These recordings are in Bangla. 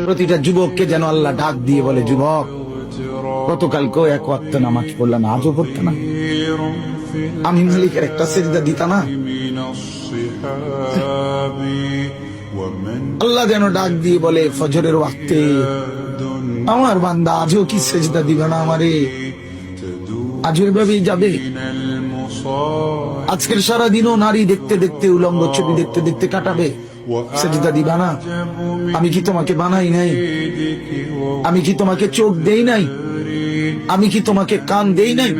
প্রতিটা যুবককে যেন আল্লাহ ডাক দিয়ে বলে, যুবক গতকালকেও এক ওয়াক্ত নামাজ পড়লাম, আজও পড়তে না, আমি মালিকের একটা সেজদা দিতা না? আল্লাহ যেন ডাক দিয়ে বলে ফজরের ওয়াক্তে, আমার বান্দা আজও কি সেজদা দিবে না আমারে? আজও এভাবেই যাবে? আজকের সারাদিনও নারী দেখতে দেখতে, উলঙ্গ ছবি দেখতে দেখতে কাটাবে, সেজদা দিবা না? আমি কি তোমাকে বানাই নাই? আমি কি তোমাকে চোখ দেই নাই? আমি কি তোমাকে কান দেই নাই?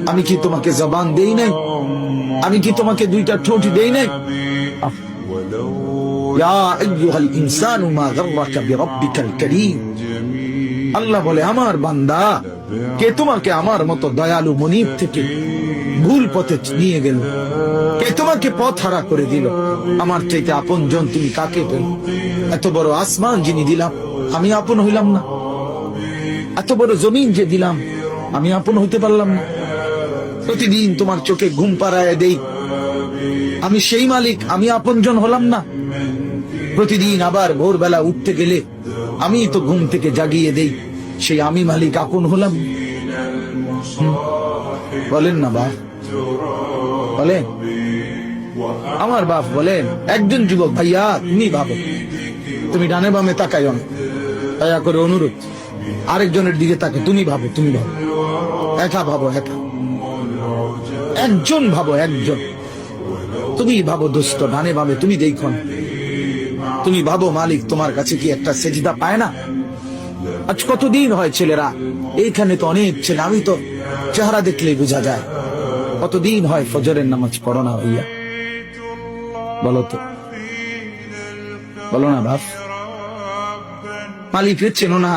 আমি কি তোমাকে জবান দেই নাই? আমি কি তোমাকে দুইটা ঠোঁট দেই নাই? ইয়া আইয়ুহাল ইনসানু মা গাররাকা বিরাব্বিকাল কারীম। আল্লাহ বলে, আমার বান্দা, কে তোমাকে আমার মতো দয়ালু মনিব থেকে ভুল পথে নিয়ে গেল? কে তোমাকে পথ হারা করে দিল? আমার চাইতে আপন জন তুমি কাকে পেল? এত বড় আসমান যিনি দিলাম, আমি আপন হইলাম না? এত বড় জমিন যে দিলাম, আমি আপন হইতে পারলাম না? প্রতিদিন তোমার চোখে ঘুম পাড়ায় দেই, আমি সেই মালিক, আমি আপন জন হলাম না? প্রতিদিন আবার ভোরবেলা উঠতে গেলে আমি তো ঘুম থেকে জাগিয়ে দেই, সেই আমি মালিক আপন হলাম? বলেন না বাপ, বলেন। আমার বাপ বলেন, একজন যুবক, ভাইয়া তুমি ভাবো, তুমি ডানে বামে তাকাইও না, দয়া করে অনুরোধ, আরেকজনের দিকে তাকে, তুমি ভাবো, তুমি ভাবো, একা ভাবো, একা, একজন ভাবো, একজন। তুমি ভাবো দোস্ত, ডানে বামে তুমি দেখো না, তুমি ভাবো মালিক তোমার কাছে কি একটা সেজদা পায় না? আজ কতদিন হয় ছেলেরা, এইখানে তো অনেক ছেলে, আমি তো চেহারা দেখলেই বোঝা যায়, কতদিন হয় ফজরের নামাজ পড়ো না হইয়া? বলো তো, বলো না বাপ। মালিক চেনো না?